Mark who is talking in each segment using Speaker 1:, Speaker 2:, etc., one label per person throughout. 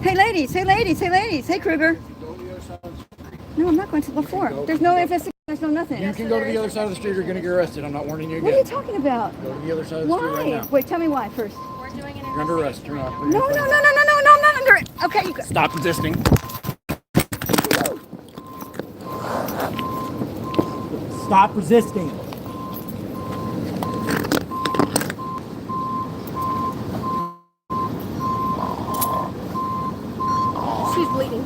Speaker 1: Hey ladies, hey ladies, hey ladies, hey Kruger. No, I'm not going to look for. There's no investigation, there's no nothing.
Speaker 2: You can go to the other side of the street, you're going to get arrested. I'm not warning you again.
Speaker 1: What are you talking about?
Speaker 2: Go to the other side of the street right now.
Speaker 1: Wait, tell me why first.
Speaker 3: We're doing an
Speaker 2: You're under arrest. You're not.
Speaker 1: No, I'm not under it. Okay, you go.
Speaker 2: Stop resisting. Stop resisting.
Speaker 3: She's bleeding.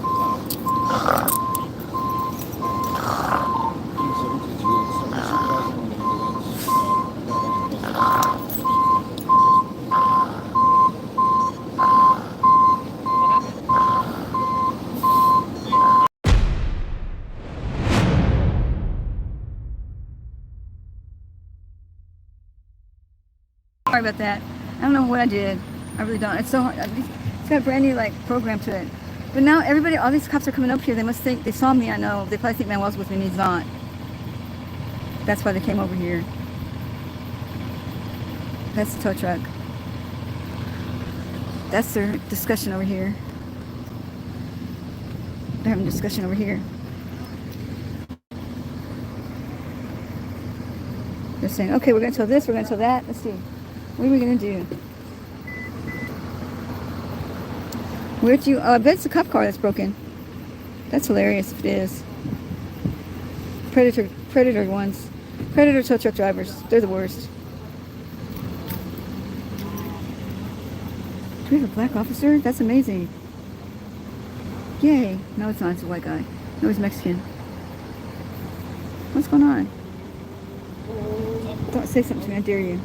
Speaker 1: Sorry about that. I don't know what I did. I really don't. It's so hard. It's got a brand new like program to it. But now everybody, all these cops are coming up here. They must think they saw me. I know. They probably think Manuel's with me and he's not. That's why they came over here. That's the tow truck. That's their discussion over here. They're having a discussion over here. They're saying, okay, we're going to tow this, we're going to tow that. Let's see. What are we going to do? Where'd you... Oh, I bet it's a cop car that's broken. That's hilarious if it is. Predator ones. Predator tow truck drivers. They're the worst. Do we have a black officer? That's amazing. Yay. No, it's not. It's a white guy. No, he's Mexican. What's going on? Don't say something to me. I dare you.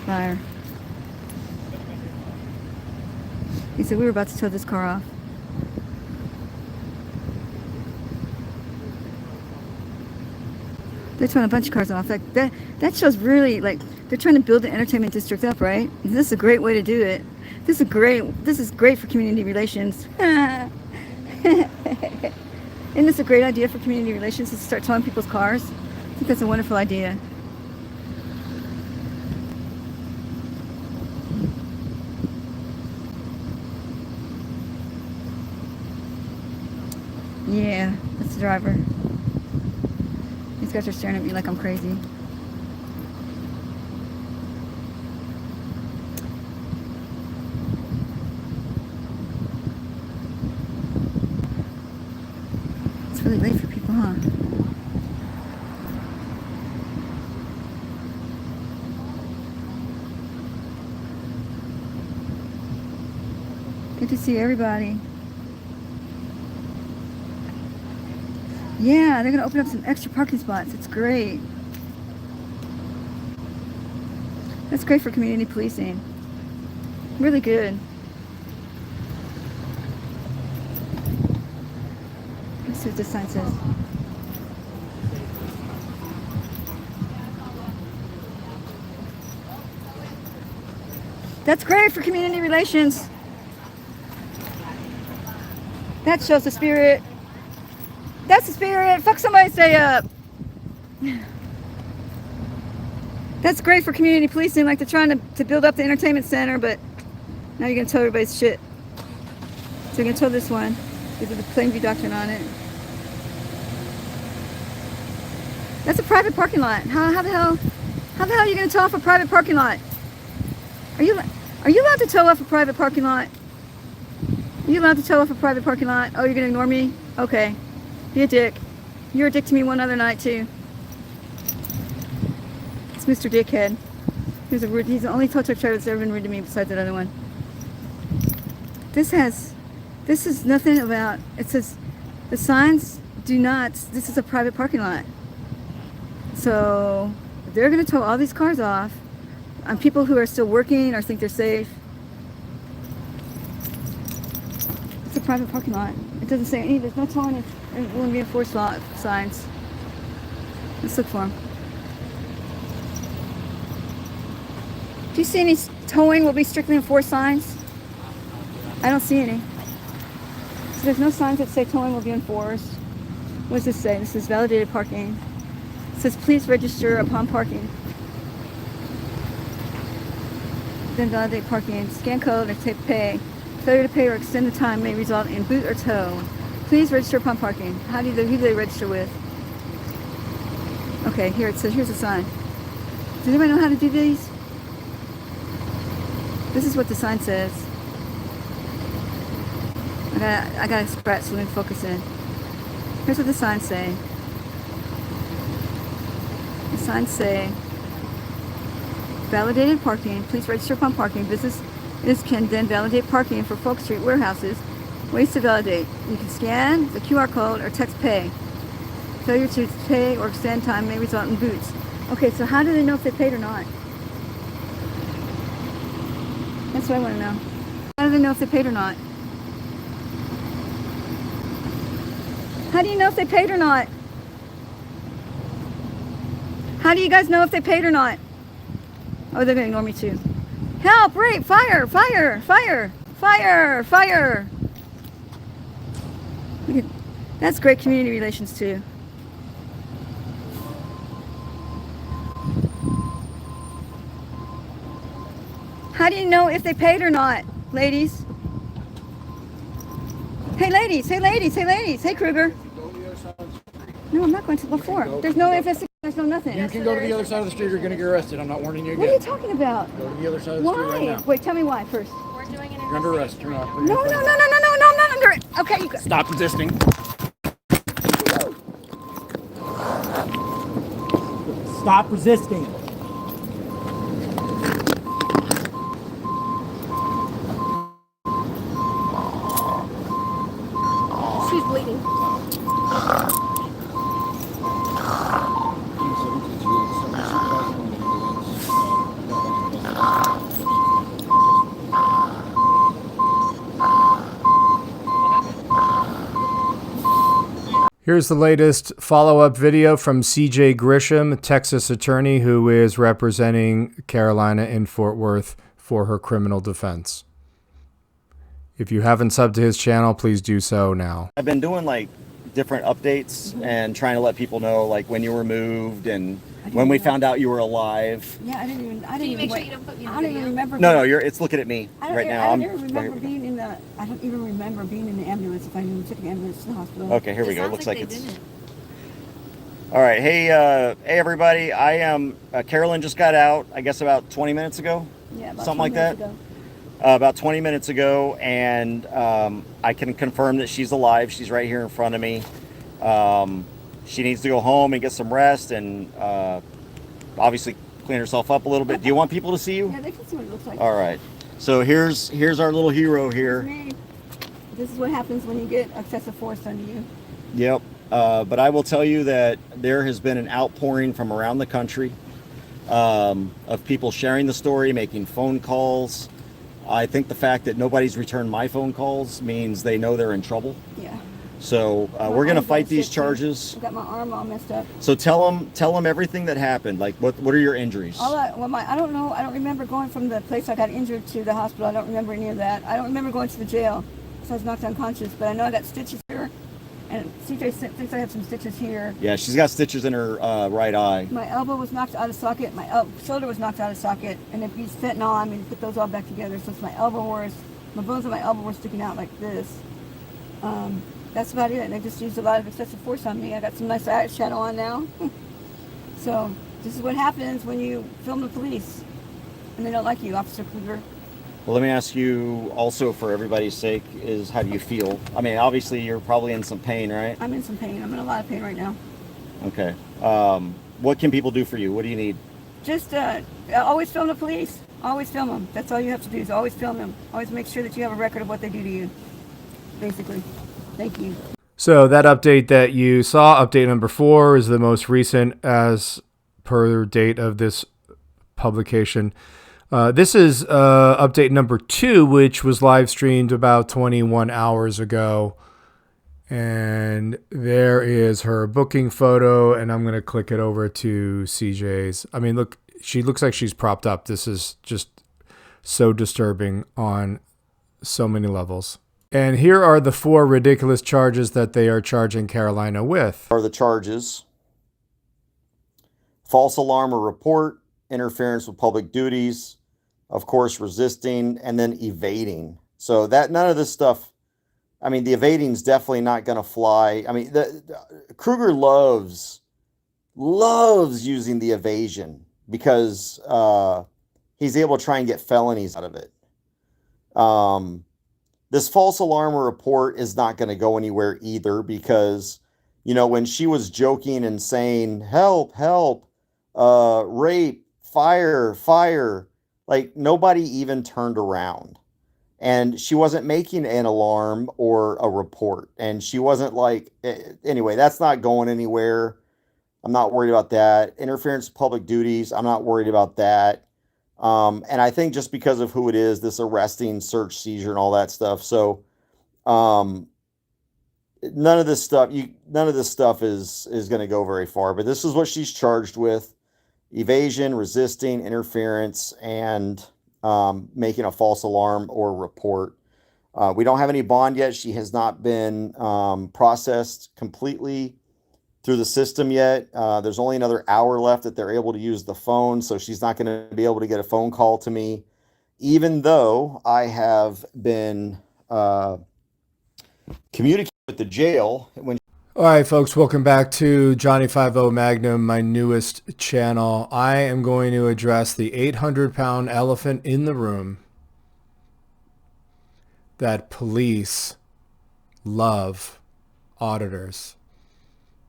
Speaker 1: Fire. He said we were about to tow this car off. They're towing a bunch of cars off. Like that shows really like they're trying to build the entertainment district up, right? And this is a great way to do it. This is great for community relations. Isn't this a great idea for community relations to start towing people's cars? I think that's a wonderful idea. Yeah, that's the driver. These guys are staring at me like I'm crazy. It's really late for people, huh? Good to see everybody. Yeah, they're going to open up some extra parking spots. It's great. That's great for community policing. Really good. Let's see what this sign says. That's great for community relations. That shows the spirit. That's the spirit. Fuck somebody, stay up. That's great for community policing, like they're trying to build up the entertainment center, but now you're going to tow everybody's shit. So you're going to tow this one. Give it the Plainview Doctrine on it. That's a private parking lot. How the hell are you going to tow off a private parking lot? Are you allowed to tow off a private parking lot? Are you allowed to tow off a private parking lot? Oh, you're going to ignore me? Okay. Be a dick. You were a dick to me one other night too. It's Mr. Dickhead. He's the only tow truck driver that's ever been rude to me besides that other one. This is nothing about, it says, the signs do not, this is a private parking lot. So, they're going to tow all these cars off on people who are still working or think they're safe. It's a private parking lot. It doesn't say any, there's no towing. There won't be enforced signs. Let's look for them. Do you see any towing will be strictly enforced signs? I don't see any. So there's no signs that say towing will be enforced. What does this say? This is validated parking. It says please register upon parking. Then validate parking. Scan code or take pay. Failure to pay or extend the time may result in boot or tow. Please register upon parking. Who do they register with? Okay, here it says, here's a sign. Does anybody know how to do these? This is what the sign says. I got to scratch so let me focus in. Here's what the signs say. The signs say, validated parking. Please register upon parking. Businesses can then validate parking for Folk Street warehouses. Ways to validate. You can scan the QR code or text pay. Failure to pay or extend time may result in boots. Okay, so how do they know if they paid or not? That's what I want to know. How do they know if they paid or not? How do you know if they paid or not? How do you guys know if they paid or not? Oh, they're going to ignore me too. Help! Rape! Fire! Fire! Fire! Fire! Fire! Look at, that's great community relations too. How do you know if they paid or not, ladies? Hey ladies, hey ladies, hey ladies, hey Kruger. No, I'm not going to before. There's no investigation, there's no nothing.
Speaker 2: You can go to the other side of the street, you're going to get arrested. I'm not warning you again.
Speaker 1: What are you talking about?
Speaker 2: Go to the other side of the street right
Speaker 1: Why?
Speaker 2: now.
Speaker 1: Wait, tell me why first.
Speaker 3: We're doing an
Speaker 2: You're under arrest. You're not.
Speaker 1: No, I'm not under it. Okay, you go.
Speaker 2: Stop resisting. Stop resisting.
Speaker 3: She's bleeding.
Speaker 4: Here's the latest follow-up video from C.J. Grisham, a Texas attorney who is representing Carolina in Fort Worth for her criminal defense. If you haven't subbed to his channel, please do so now.
Speaker 5: I've been doing like different updates and trying to let people know like when you were moved and when we found out you were alive.
Speaker 1: Yeah, I didn't even
Speaker 3: Can you make sure you don't put me in
Speaker 1: I
Speaker 3: the
Speaker 1: don't even
Speaker 3: video?
Speaker 1: remember.
Speaker 5: No, it's looking at me right now.
Speaker 1: I don't even remember being in the. I don't even remember being in the ambulance. If I even took the ambulance to the hospital.
Speaker 5: Okay, here we
Speaker 3: It
Speaker 5: go.
Speaker 3: sounds
Speaker 5: Looks like
Speaker 3: they
Speaker 5: it's.
Speaker 3: didn't.
Speaker 5: All right, hey everybody. I am. Carolyn just got out. I guess about 20 minutes ago.
Speaker 1: Yeah, about
Speaker 5: Something
Speaker 1: 20
Speaker 5: like that?
Speaker 1: minutes ago.
Speaker 5: About 20 minutes ago, and I can confirm that she's alive. She's right here in front of me. She needs to go home and get some rest, and obviously clean herself up a little bit. Do you want people to see you?
Speaker 1: Yeah, they can see what it looks like.
Speaker 5: All right. So here's our little hero here.
Speaker 1: Me. This is what happens when you get excessive force under you.
Speaker 5: Yep. But I will tell you that there has been an outpouring from around the country of people sharing the story, making phone calls. I think the fact that nobody's returned my phone calls means they know they're in trouble.
Speaker 1: Yeah.
Speaker 5: So
Speaker 1: My
Speaker 5: we're going to
Speaker 1: arm's
Speaker 5: fight
Speaker 1: all
Speaker 5: these
Speaker 1: shit, too.
Speaker 5: charges.
Speaker 1: I got my arm all messed up.
Speaker 5: So tell them everything that happened. Like what are your injuries?
Speaker 1: I don't know. I don't remember going from the place I got injured to the hospital. I don't remember any of that. I don't remember going to the jail. So I was knocked unconscious. But I know I got stitches here. And CJ thinks I have some stitches here.
Speaker 5: Yeah, she's got stitches in her right eye.
Speaker 1: My elbow was knocked out of socket. My shoulder was knocked out of socket. And if you use fentanyl, I mean, put those all back together. So it's my bones of my elbow were sticking out like this. That's about it. And they just used a lot of excessive force on me. I got some nice eyeshadow on now. So this is what happens when you film the police. And they don't like you, Officer Kruger.
Speaker 5: Well, let me ask you also, for everybody's sake, is how do you feel? I mean, obviously you're probably in some pain, right?
Speaker 1: I'm in some pain. I'm in a lot of pain right now.
Speaker 5: Okay. What can people do for you? What do you need?
Speaker 1: Just always film the police. Always film them. That's all you have to do is always film them. Always make sure that you have a record of what they do to you. Basically. Thank you.
Speaker 4: So that update that you saw, update number 4, is the most recent as per date of this publication. This is update number 2, which was live streamed about 21 hours ago. And there is her booking photo, and I'm going to click it over to CJ's. I mean, look, she looks like she's propped up. This is just so disturbing on so many levels. And here are the 4 ridiculous charges that they are charging Carolina with.
Speaker 5: Are the charges: false alarm or report, interference with public duties, of course, resisting, and then evading. So that none of this stuff, I mean, the evading is definitely not going to fly. I mean, Kruger loves using the evasion because he's able to try and get felonies out of it. This false alarm or report is not going to go anywhere either because, you know, when she was joking and saying, help, help, rape, fire, fire, like nobody even turned around. And she wasn't making an alarm or a report. And she wasn't like, anyway, that's not going anywhere. I'm not worried about that. Interference with public duties, I'm not worried about that. And I think just because of who it is, this arresting, search, seizure, and all that stuff. So, none of this stuff is going to go very far. But this is what she's charged with: evasion, resisting, interference, and making a false alarm or report. We don't have any bond yet. She has not been processed completely through the system yet. There's only another hour left that they're able to use the phone, so she's not going to be able to get a phone call to me, even though I have been communicating with the jail.
Speaker 4: All right, folks, welcome back to Johnny 50 Magnum, my newest channel. I am going to address the 800-pound elephant in the room that police love auditors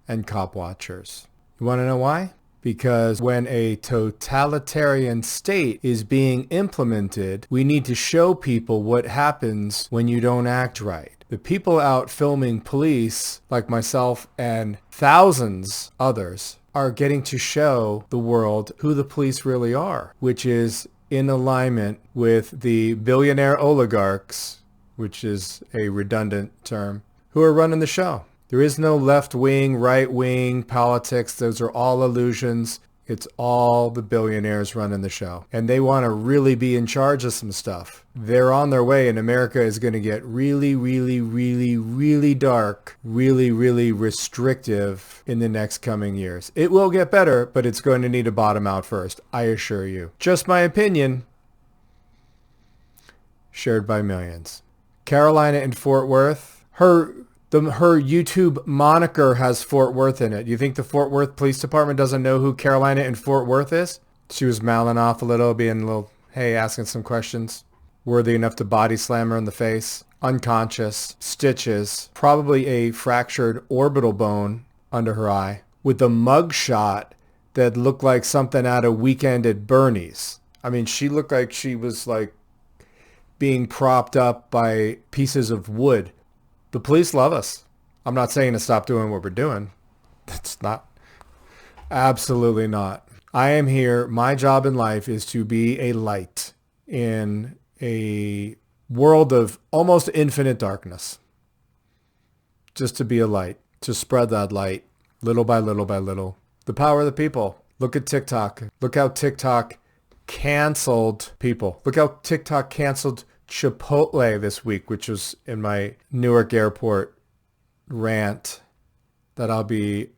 Speaker 4: and cop watchers. You want to know why? Because when a totalitarian state is being implemented, we need to show people what happens when you don't act right. The people out filming police, like myself and thousands others, are getting to show the world who the police really are, which is in alignment with the billionaire oligarchs, which is a redundant term, who are running the show. There is no left-wing, right-wing politics. Those are all illusions. It's all the billionaires running the show. And they want to really be in charge of some stuff. They're on their way, and America is going to get really, really, really, really dark, really, really restrictive in the next coming years. It will get better, but it's going to need to bottom out first, I assure you. Just my opinion, shared by millions. Carolina in Fort Worth, her YouTube moniker has Fort Worth in it. You think the Fort Worth Police Department doesn't know who Carolina in Fort Worth is? She was mouthing off a little, being a little, hey, asking some questions. Worthy enough to body slam her in the face. Unconscious, stitches, probably a fractured orbital bone under her eye, with a mug shot that looked like something out of Weekend at Bernie's. I mean, she looked like she was like being propped up by pieces of wood. The police love us. I'm not saying to stop doing what we're doing. That's not. Absolutely not. I am here. My job in life is to be a light in a world of almost infinite darkness. Just to be a light. To spread that light little by little by little. The power of the people. Look at TikTok. Look how TikTok canceled people. Look how TikTok canceled Chipotle this week, which was in my Newark airport rant that I'll be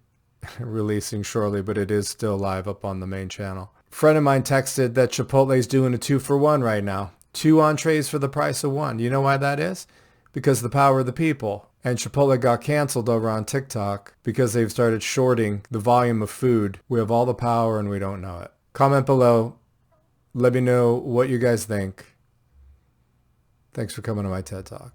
Speaker 4: releasing shortly, but it is still live up on the main channel. A friend of mine texted that Chipotle's doing a 2-for-1 right now. 2 entrees for the price of 1. You know why that is? Because of the power of the people. And Chipotle got canceled over on TikTok because they've started shorting the volume of food. We have all the power and we don't know it. Comment below. Let me know what you guys think. Thanks for coming to my TED Talk.